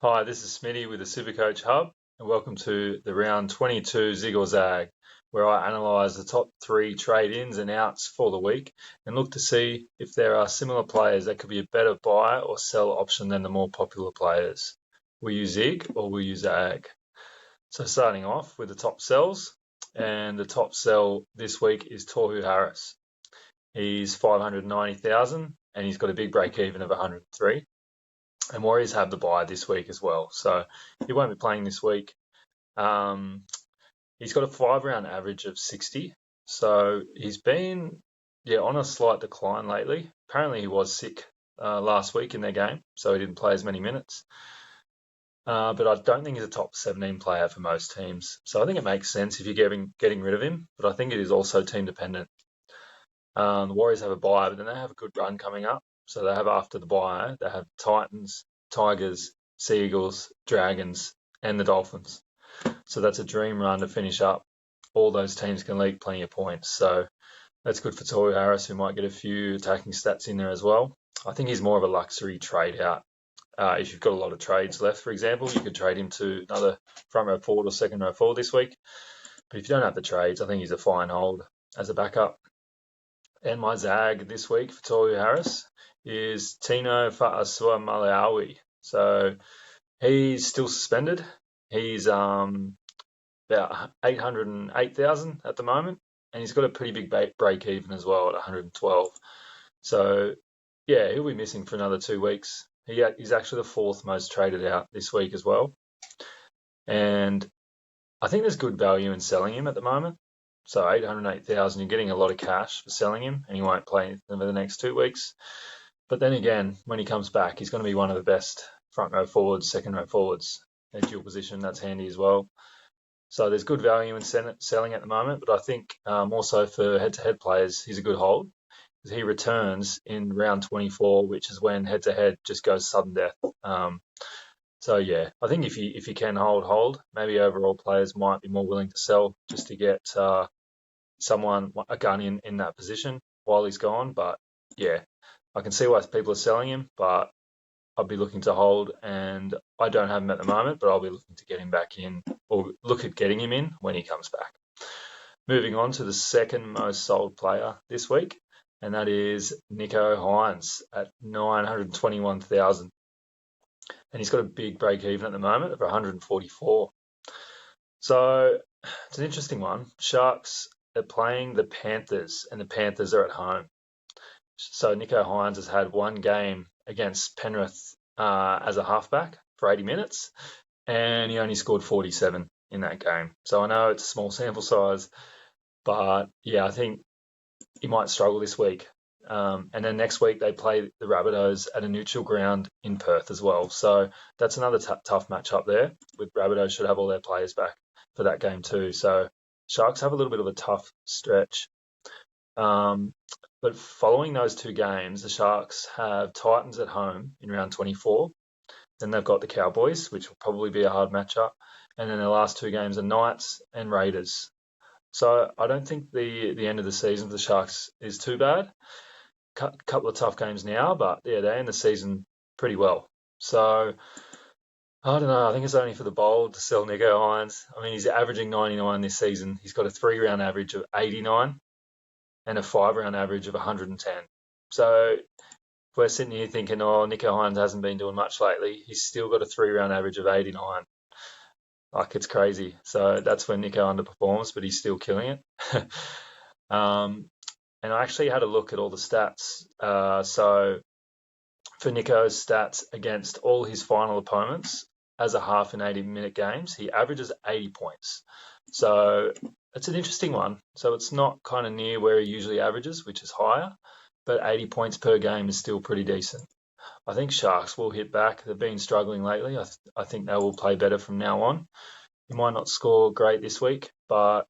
Hi, this is Smitty with the Supercoach Hub, and welcome to the round 22 Zig or Zag, where I analyse the top three trade ins and outs for the week and look to see if there are similar players that could be a better buy or sell option than the more popular players. Will you Zig or will you Zag? So, starting off with the top sells, and the top sell this week is Tohu Harris. He's 590,000 and he's got a big break even of 103. And Warriors have the bye this week as well, so he won't be playing this week. Um, he's got a 5 round average of 60, so he's been on a slight decline lately. Apparently he was sick last week in their game, so he didn't play as many minutes. But I don't think he's a top 17 player for most teams, so I think it makes sense if you're getting rid of him. But I think it is also team dependent. The Warriors have a bye, but then they have a good run coming up. So they have after the bye, they have Titans, Tigers, Seagulls, Dragons, and the Dolphins. So that's a dream run to finish up. All those teams can leak plenty of points. So that's good for Tory Harris, who might get a few attacking stats in there as well. I think he's more of a luxury trade out. If you've got a lot of trades left, for example, you could trade him to another front row forward or second row forward this week. But if you don't have the trades, I think he's a fine hold as a backup. And my Zag this week for Toru Harris is Tino Fa'asua Malawi. So he's still suspended. He's about 808,000 at the moment, and he's got a pretty big break even as well at 112. So yeah, he'll be missing for another 2 weeks. He's actually the fourth most traded out this week as well. And I think there's good value in selling him at the moment. So 808,000, you're getting a lot of cash for selling him, and he won't play over the next 2 weeks. But then again, when he comes back, he's going to be one of the best front row forwards, second row forwards at dual position. That's handy as well. So there's good value in selling at the moment, but I think also for head-to-head players, he's a good hold because he returns in round 24, which is when head-to-head just goes sudden death. So yeah, I think if you can hold, maybe overall players might be more willing to sell just to get a gun in that position while he's gone. But yeah, I can see why people are selling him, but I'll be looking to hold, and I don't have him at the moment, but I'll be looking to get him back in or look at getting him in when he comes back. Moving on to the second most sold player this week, and that is Nicho Hynes at 921,000. And he's got a big break even at the moment of 144. So it's an interesting one. Sharks are playing the Panthers, and the Panthers are at home. So Nicho Hynes has had one game against Penrith as a halfback for 80 minutes, and he only scored 47 in that game. So I know it's a small sample size, but yeah, I think he might struggle this week. And then next week they play the Rabbitohs at a neutral ground in Perth as well. So that's another tough match up there. With Rabbitohs should have all their players back for that game too. So Sharks have a little bit of a tough stretch. But following those two games, the Sharks have Titans at home in round 24. Then they've got the Cowboys, which will probably be a hard matchup. And then their last two games are Knights and Raiders. So I don't think the end of the season for the Sharks is too bad. Couple of tough games now, but yeah, they end the season pretty well. So I don't know. I think it's only for the bold to sell Nicho Hynes. I mean, he's averaging 99 this season. He's got a 3 round average of 89 and a 5 round average of 110. So we're sitting here thinking, oh, Nicho Hynes hasn't been doing much lately. He's still got a 3 round average of 89. Like, it's crazy. So that's when Nicho underperforms, but he's still killing it. And I actually had a look at all the stats. So for Nicho's stats against all his final opponents as a half in 80-minute games, he averages 80 points. So it's an interesting one. So it's not kind of near where he usually averages, which is higher, but 80 points per game is still pretty decent. I think Sharks will hit back. They've been struggling lately. I think they will play better from now on. He might not score great this week, but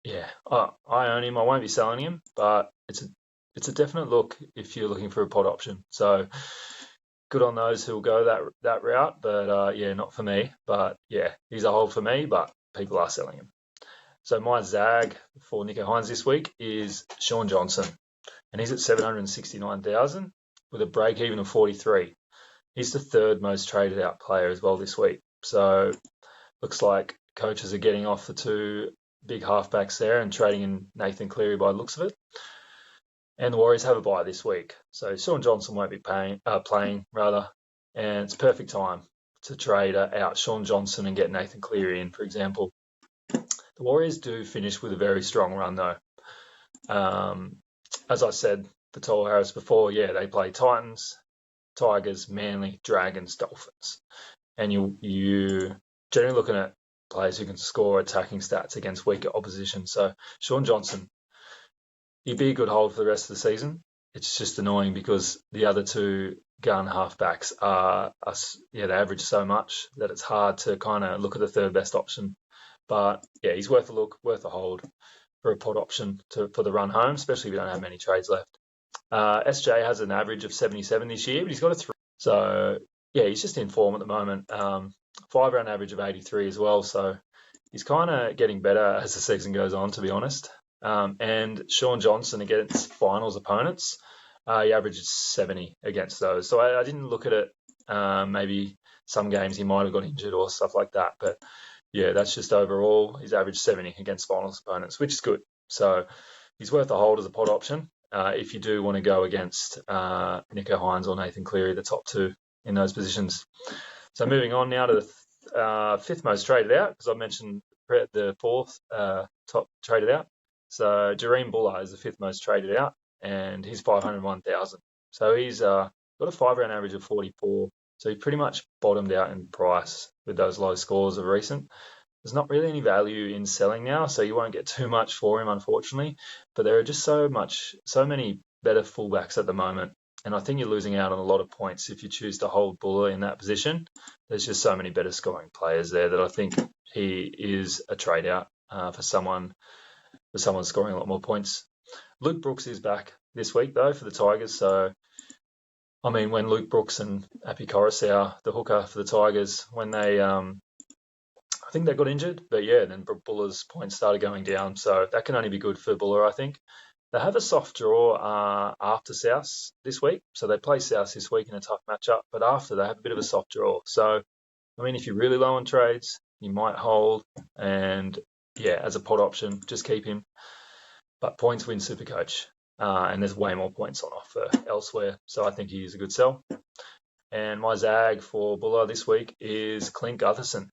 yeah, I own him. I won't be selling him, but it's a definite look if you're looking for a pod option. So good on those who will go that route, but yeah, not for me. But yeah, he's a hold for me, but people are selling him. So my Zag for Nicho Hynes this week is Sean Johnson, and he's at 769,000 with a break even of 43. He's the third most traded out player as well this week. So looks like coaches are getting off the two big halfbacks there and trading in Nathan Cleary by the looks of it. And the Warriors have a bye this week. So Shaun Johnson won't be playing, and it's perfect time to trade out Shaun Johnson and get Nathan Cleary in, for example. The Warriors do finish with a very strong run, though. As I said for Toll Harris before, they play Titans, Tigers, Manly, Dragons, Dolphins. And you generally looking at players who can score attacking stats against weaker opposition. So Shaun Johnson, he'd be a good hold for the rest of the season. It's just annoying because the other two gun halfbacks they average so much that it's hard to kind of look at the third best option. But he's worth a look, worth a hold for a pot option for the run home, especially if you don't have many trades left. SJ has an average of 77 this year, but he's got a 3. So, he's just in form at the moment. 5-round average of 83 as well. So he's kind of getting better as the season goes on, to be honest. And Shaun Johnson against finals opponents, he averages 70 against those. So I didn't look at it. Maybe some games he might have got injured or stuff like that. But that's just overall. He's averaged 70 against finals opponents, which is good. So he's worth a hold as a pot option if you do want to go against Nicho Hynes or Nathan Cleary, the top two in those positions. So moving on now to the fifth most traded out, because I mentioned the fourth top traded out. So Jareem Bula is the fifth most traded out, and he's 501,000. So he's got a 5-round average of 44. So he pretty much bottomed out in price with those low scores of recent. There's not really any value in selling now, so you won't get too much for him, unfortunately. But there are just so many better fullbacks at the moment. And I think you're losing out on a lot of points if you choose to hold Bula in that position. There's just so many better scoring players there that I think he is a trade out for someone scoring a lot more points. Luke Brooks is back this week, though, for the Tigers. So, I mean, when Luke Brooks and Api Coruscant, the hooker for the Tigers, when they, I think they got injured, but then Bula's points started going down. So that can only be good for Bula, I think. They have a soft draw after South this week. So they play South this week in a tough matchup, but after they have a bit of a soft draw. So, I mean, if you're really low on trades, you might hold, and as a pot option, just keep him. But points win Supercoach, and there's way more points on offer elsewhere. So I think he is a good sell. And my Zag for Bula this week is Clint Gutherson.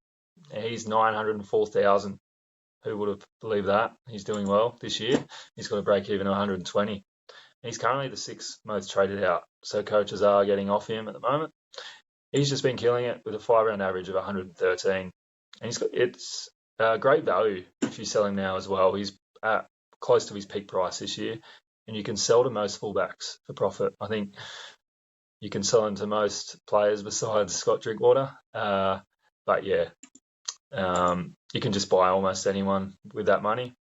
He's 904,000. Who would have believed that? He's doing well this year. He's got a break even of 120. He's currently the 6th most traded out. So coaches are getting off him at the moment. He's just been killing it with a 5-round average of 113. And it's great value if you sell him now as well. He's at close to his peak price this year, and you can sell to most fullbacks for profit. I think you can sell him to most players besides Scott Drinkwater. You can just buy almost anyone with that money.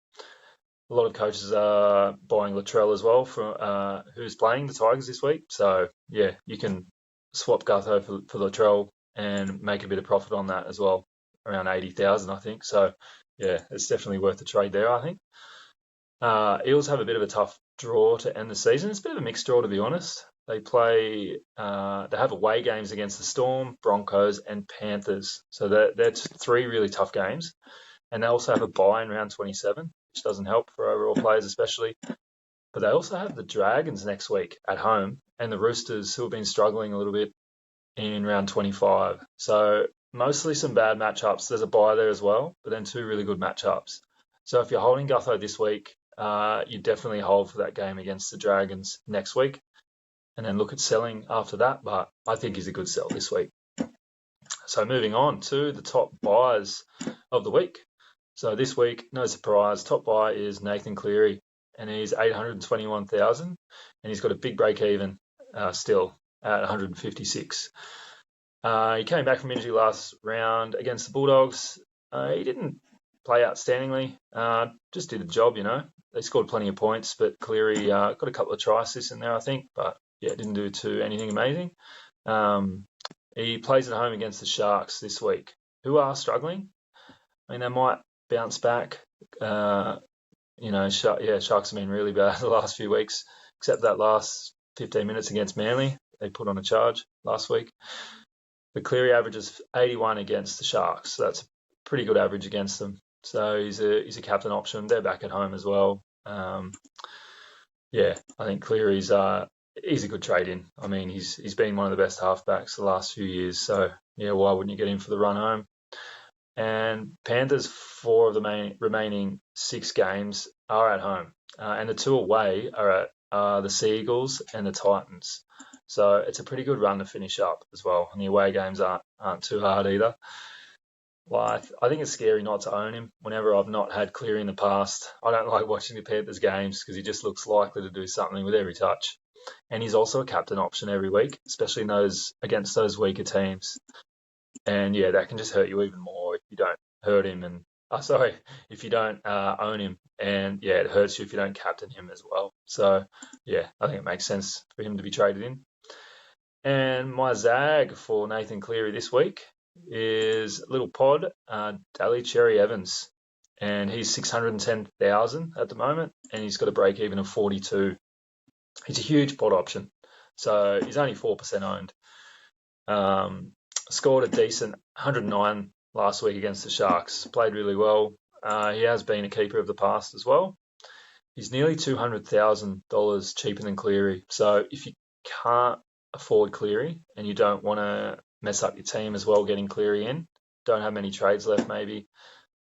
A lot of coaches are buying Latrell as well, from who's playing the Tigers this week. So, you can swap Gutho for Latrell and make a bit of profit on that as well, around 80,000, I think. So, it's definitely worth the trade there, I think. Eels have a bit of a tough draw to end the season. It's a bit of a mixed draw, to be honest. They play, they have away games against the Storm, Broncos, and Panthers. So that's 3 really tough games. And they also have a bye in round 27, which doesn't help for overall players especially. But they also have the Dragons next week at home and the Roosters, who have been struggling a little bit in round 25. So mostly some bad matchups. There's a bye there as well, but then 2 really good matchups. So if you're holding Gutho this week, you definitely hold for that game against the Dragons next week, and then look at selling after that. But I think he's a good sell this week. So moving on to the top buys of the week. So this week, no surprise, top buy is Nathan Cleary, and he's 821,000, and he's got a big break even still at 156. He came back from injury last round against the Bulldogs. He didn't play outstandingly, just did the job, They scored plenty of points, but Cleary got a couple of try assists in there, I think, but didn't do anything amazing. He plays at home against the Sharks this week, who are struggling. I mean, they might bounce back. Sharks have been really bad the last few weeks, except that last 15 minutes against Manly. they put on a charge last week. The Cleary averages 81 against the Sharks. So that's a pretty good average against them. So he's a captain option. They're back at home as well. Yeah, I think Cleary's he's a good trade in. I mean, he's been one of the best halfbacks the last few years. So yeah, why wouldn't you get him for the run home? And Panthers, 4 of the remaining 6 games are at home, and the 2 away are at the Sea Eagles and the Titans. So it's a pretty good run to finish up as well. And the away games aren't too hard either. Well, I think it's scary not to own him. Whenever I've not had Cleary in the past, I don't like watching the Panthers games because he just looks likely to do something with every touch. And he's also a captain option every week, especially in against those weaker teams. And yeah, that can just hurt you even more if you don't hurt him if you don't own him. And yeah, it hurts you if you don't captain him as well. So yeah, I think it makes sense for him to be traded in. And my zag for Nathan Cleary this week is little pod, Daly Cherry Evans. And he's 610,000 at the moment, and he's got a break even of 42. He's a huge pod option. So he's only 4% owned. Scored a decent 109 last week against the Sharks. Played really well. He has been a keeper of the past as well. He's nearly $200,000 cheaper than Cleary. So if you can't afford Cleary and you don't want to mess up your team as well getting Cleary in, don't have many trades left maybe,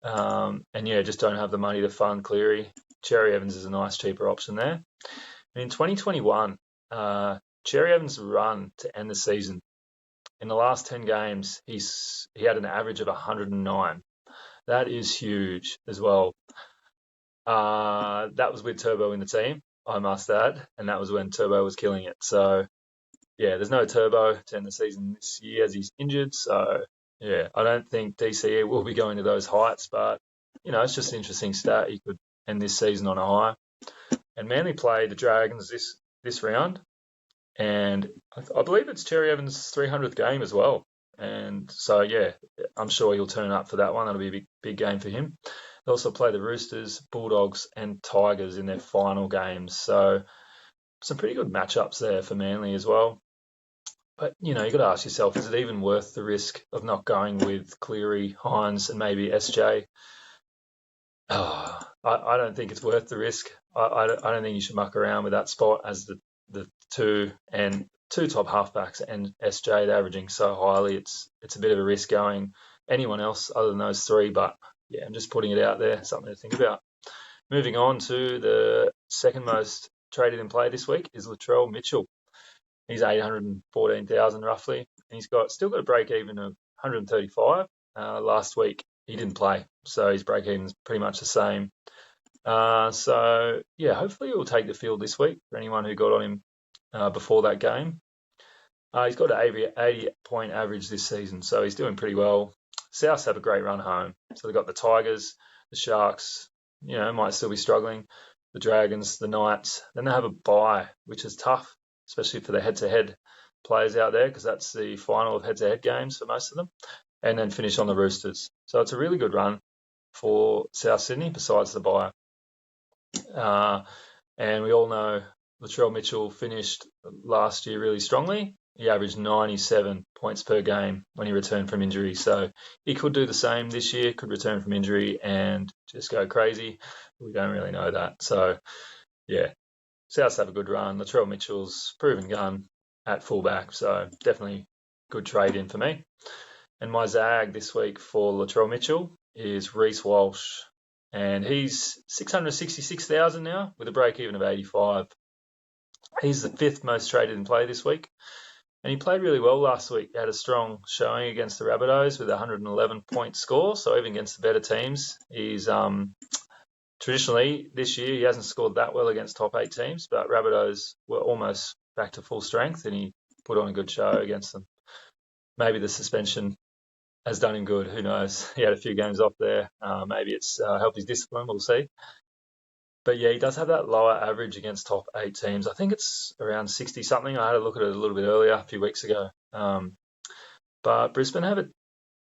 and yeah, just don't have the money to fund Cleary, Cherry Evans is a nice cheaper option there. And in 2021, Cherry Evans' run to end the season, in the last 10 games, he had an average of 109. That is huge as well. That was with Turbo in the team, I must add, and that was when Turbo was killing it. So, yeah, there's no Turbo to end the season this year as he's injured. So, yeah, I don't think DCE will be going to those heights, but, it's just an interesting stat. He could end this season on a high. And Manly played the Dragons this round, and I believe it's Cherry Evans' 300th game as well. And so, yeah, I'm sure he'll turn up for that one. That'll be a big game for him. They also play the Roosters, Bulldogs, and Tigers in their final games. So some pretty good matchups there for Manly as well. But, you've got to ask yourself, is it even worth the risk of not going with Cleary, Hines, and maybe SJ? Oh, I don't think it's worth the risk. I don't think you should muck around with that spot as the two top halfbacks and SJ, they're averaging so highly. It's a bit of a risk going anyone else other than those 3. But yeah, I'm just putting it out there, something to think about. Moving on to the second most traded in play this week is Latrell Mitchell. He's 814,000 roughly, and he's still got a break even of 135. Last week he didn't play, so his break even's pretty much the same. So yeah, hopefully he'll take the field this week for anyone who got on him before that game. He's got an 80-point average this season, so he's doing pretty well. Souths have a great run home. So they've got the Tigers, the Sharks, might still be struggling, the Dragons, the Knights. Then they have a bye, which is tough, especially for the head-to-head players out there, because that's the final of head-to-head games for most of them, and then finish on the Roosters. So it's a really good run for South Sydney, besides the bye. And we all know Latrell Mitchell finished last year really strongly. He averaged 97 points per game when he returned from injury. So he could do the same this year, could return from injury and just go crazy. We don't really know that. So, yeah, Souths have a good run. Latrell Mitchell's proven gun at fullback. So definitely good trade in for me. And my zag this week for Latrell Mitchell is Reece Walsh. And he's 666,000 now with a break even of 85. He's the 5th most traded in play this week. And he played really well last week. He had a strong showing against the Rabbitohs with a 111-point score. So even against the better teams, he's traditionally this year he hasn't scored that well against top 8 teams, but Rabbitohs were almost back to full strength and he put on a good show against them. Maybe the suspension has done him good. Who knows? He had a few games off there. Maybe it's helped his discipline. We'll see. But yeah, he does have that lower average against top 8 teams. I think it's around 60-something. I had a look at it a little bit earlier, a few weeks ago. But Brisbane have a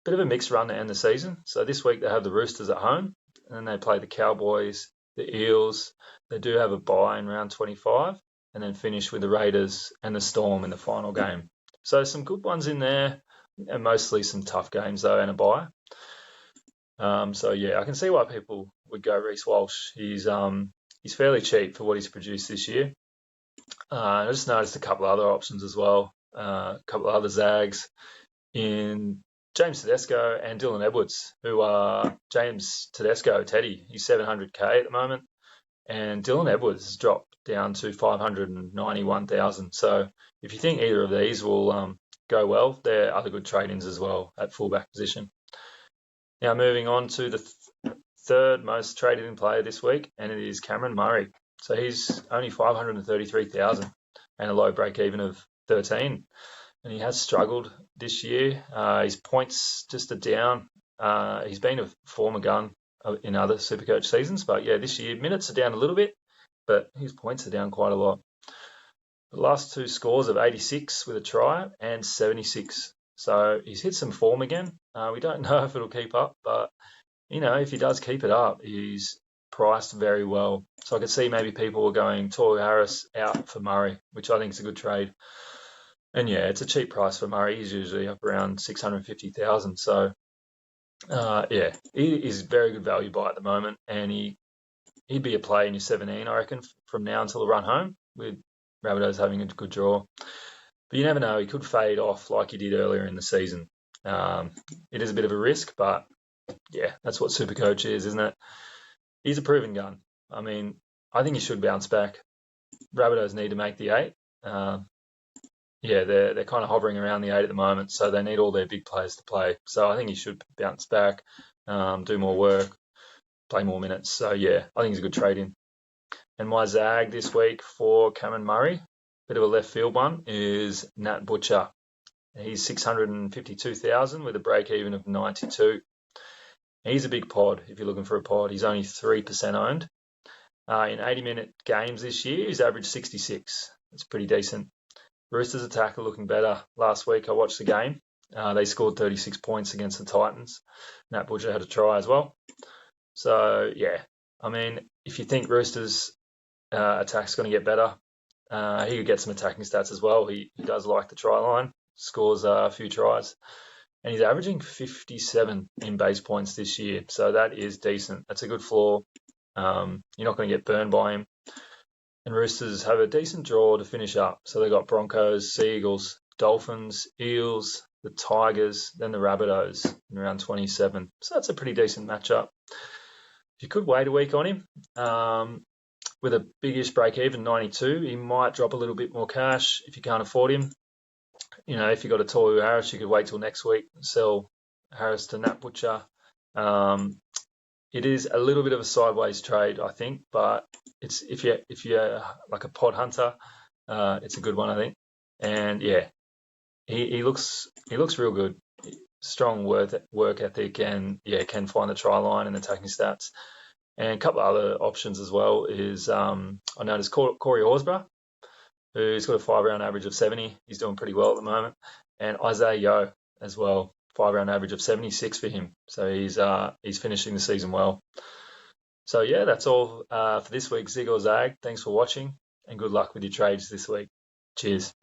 bit of a mixed run to end the season. So this week they have the Roosters at home, and then they play the Cowboys, the Eels. They do have a bye in round 25. and then finish with the Raiders and the Storm in the final game. So some good ones in there, and mostly some tough games though, and a bye. So yeah, I can see why people would go Reece Walsh. He's fairly cheap for what he's produced this year. I just noticed a couple of other options as well, a couple of other Zags in James Tedesco and Dylan Edwards, who are James Tedesco, Teddy. He's 700k at the moment, and Dylan Edwards has dropped down to 591,000. So if you think either of these will go well, they're other good trade-ins as well at fullback position. Now moving on to the third most traded in player this week, and it is Cameron Murray. So he's only 533,000 and a low break even of 13. And he has struggled this year. His points just are down. He's been a former gun in other Supercoach seasons, but yeah, this year minutes are down a little bit, but his points are down quite a lot. The last two scores of 86 with a try and 76. So he's hit some form again. We don't know if it'll keep up, but if he does keep it up, he's priced very well. So I could see maybe people were going Toru Harris out for Murray, which I think is a good trade. And yeah, it's a cheap price for Murray. He's usually up around 650,000. So yeah, he is very good value buy at the moment, and he'd be a play in your 17, I reckon, from now until the run home, with Rabbitohs having a good draw. But you never know, he could fade off like he did earlier in the season. It is a bit of a risk, but yeah, that's what Supercoach is, isn't it? He's a proven gun. I mean, I think he should bounce back. Rabbitohs need to make the 8. Yeah, they're kind of hovering around the 8 at the moment, so they need all their big players to play. So I think he should bounce back, do more work, play more minutes. So yeah, I think he's a good trade-in. And my Zag this week for Cameron Murray, bit of a left field one, is Nat Butcher. He's 652,000 with a break even of 92. He's a big pod if you're looking for a pod. He's only 3% owned. In 80-minute games this year, he's averaged 66. That's pretty decent. Roosters attack are looking better. Last week I watched the game. They scored 36 points against the Titans. Nat Butcher had a try as well. So yeah, I mean, if you think Roosters attack's going to get better, he could get some attacking stats as well. He does like the try line, scores a few tries. And he's averaging 57 in base points this year. So that is decent. That's a good floor. You're not going to get burned by him. And Roosters have a decent draw to finish up. So they've got Broncos, Sea Eagles, Dolphins, Eels, the Tigers, then the Rabbitohs in around 27. So that's a pretty decent matchup. You could wait a week on him. With a biggish break even, 92, he might drop a little bit more cash if you can't afford him. If you got a Toru Harris, you could wait till next week and sell Harris to Nat Butcher. It is a little bit of a sideways trade, I think, but it's if you're like a pod hunter, it's a good one, I think. And yeah, he looks real good. Strong work ethic, and yeah, can find the try line and attacking stats. And a couple of other options as well is I noticed Corey Horsburgh, who's got a 5-round average of 70. He's doing pretty well at the moment. And Isaiah Yeo as well, 5-round average of 76 for him. So he's finishing the season well. So yeah, that's all for this week, Zig or Zag. Thanks for watching, and good luck with your trades this week. Cheers.